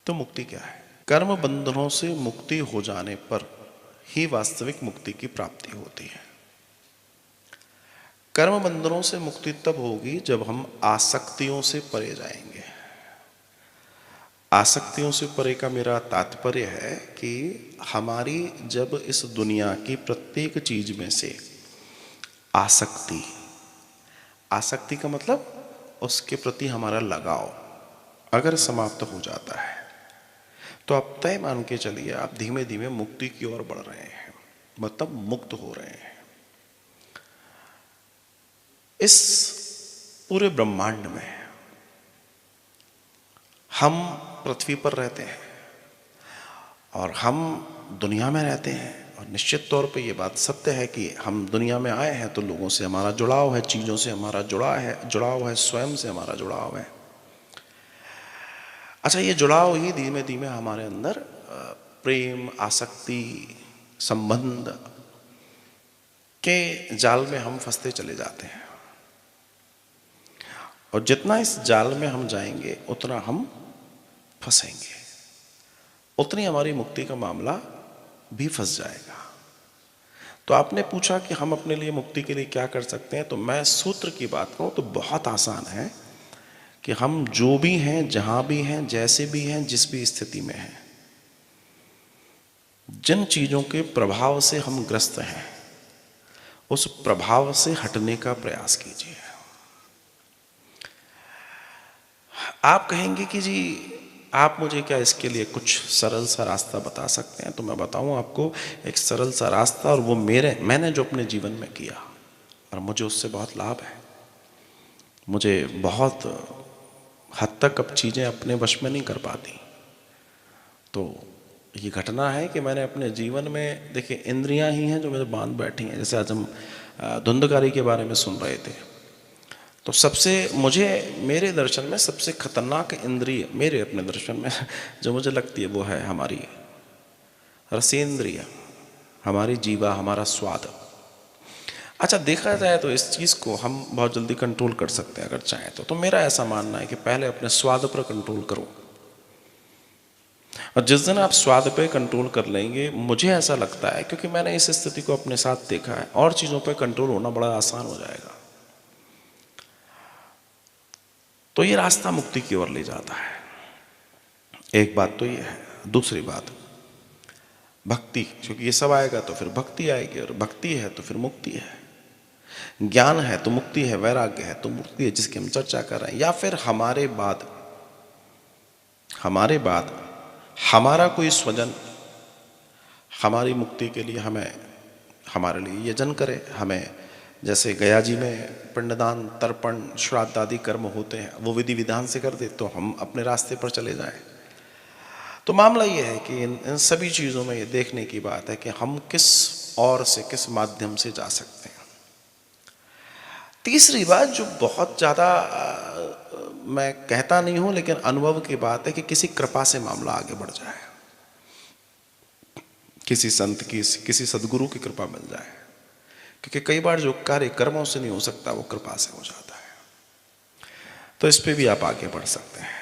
तो मुक्ति क्या है? कर्म बंधनों से मुक्ति हो जाने पर ही वास्तविक मुक्ति की प्राप्ति होती है। कर्म बंधनों से मुक्ति तब होगी जब हम आसक्तियों से परे जाएंगे। आसक्तियों से परे का मेरा तात्पर्य है कि हमारी जब इस दुनिया की प्रत्येक चीज में से आसक्ति, आसक्ति का मतलब उसके प्रति हमारा लगाव अगर समाप्त हो जाता है तो आप तय मान के चलिए आप धीमे धीमे मुक्ति की ओर बढ़ रहे हैं, मतलब मुक्त हो रहे हैं। इस पूरे ब्रह्मांड में हम पृथ्वी पर रहते हैं और हम दुनिया में रहते हैं, और निश्चित तौर पे ये बात सत्य है कि हम दुनिया में आए हैं तो लोगों से हमारा जुड़ाव है, चीज़ों से हमारा जुड़ाव है, स्वयं से हमारा जुड़ाव है। अच्छा, ये जुड़ाव ही धीमे धीमे हमारे अंदर प्रेम, आसक्ति, संबंध के जाल में हम फंसते चले जाते हैं, और जितना इस जाल में हम जाएंगे उतना हम फंसेंगे, उतनी हमारी मुक्ति का मामला भी फंस जाएगा। तो आपने पूछा कि हम अपने लिए मुक्ति के लिए क्या कर सकते हैं, तो मैं सूत्र की बात करूं तो बहुत आसान है कि हम जो भी हैं, जहां भी हैं, जैसे भी हैं, जिस भी स्थिति में हैं, जिन चीजों के प्रभाव से हम ग्रस्त हैं उस प्रभाव से हटने का प्रयास कीजिए। आप कहेंगे कि जी आप मुझे क्या इसके लिए कुछ सरल सा रास्ता बता सकते हैं? तो मैं बताऊं आपको एक सरल सा रास्ता, और वो मैंने जो अपने जीवन में किया और मुझे उससे बहुत लाभ है। मुझे बहुत हद तक अब चीज़ें अपने वश में नहीं कर पाती। तो ये घटना है कि मैंने अपने जीवन में, देखिए इंद्रियां ही हैं जो मुझे बांध बैठी हैं। जैसे आज हम धुंधकारी के बारे में सुन रहे थे, तो मेरे दर्शन में सबसे खतरनाक इंद्रिय, मेरे अपने दर्शन में जो मुझे लगती है वो है हमारी रसेंद्रिय, हमारी जीवा, हमारा स्वाद। अच्छा, देखा जाए तो इस चीज़ को हम बहुत जल्दी कंट्रोल कर सकते हैं अगर चाहें तो मेरा ऐसा मानना है कि पहले अपने स्वाद पर कंट्रोल करो, और जिस दिन आप स्वाद पे कंट्रोल कर लेंगे, मुझे ऐसा लगता है, क्योंकि मैंने इस स्थिति को अपने साथ देखा है, और चीज़ों पे कंट्रोल होना बड़ा आसान हो जाएगा। तो ये रास्ता मुक्ति की ओर ले जाता है। एक बात तो ये है। दूसरी बात भक्ति, क्योंकि ये सब आएगा तो फिर भक्ति आएगी, और भक्ति है तो फिर मुक्ति है। ज्ञान है तो मुक्ति है, वैराग्य है तो मुक्ति है, जिसकी हम चर्चा कर रहे हैं। या फिर हमारे बाद हमारा कोई स्वजन हमारी मुक्ति के लिए हमारे लिए यजन करे, हमें जैसे गया जी में पिंडदान, तर्पण, श्राद्ध आदि कर्म होते हैं, वो विधि विधान से कर दे तो हम अपने रास्ते पर चले जाएं। तो मामला ये है कि इन सभी चीज़ों में ये देखने की बात है कि हम किस ओर से, किस माध्यम से जा सकते हैं। तीसरी बात जो बहुत ज़्यादा मैं कहता नहीं हूं, लेकिन अनुभव की बात है कि किसी कृपा से मामला आगे बढ़ जाए, किसी संत की, किसी सदगुरु की कृपा मिल जाए, क्योंकि कई बार जो कार्य कर्मों से नहीं हो सकता वो कृपा से हो जाता है। तो इस पे भी आप आगे बढ़ सकते हैं।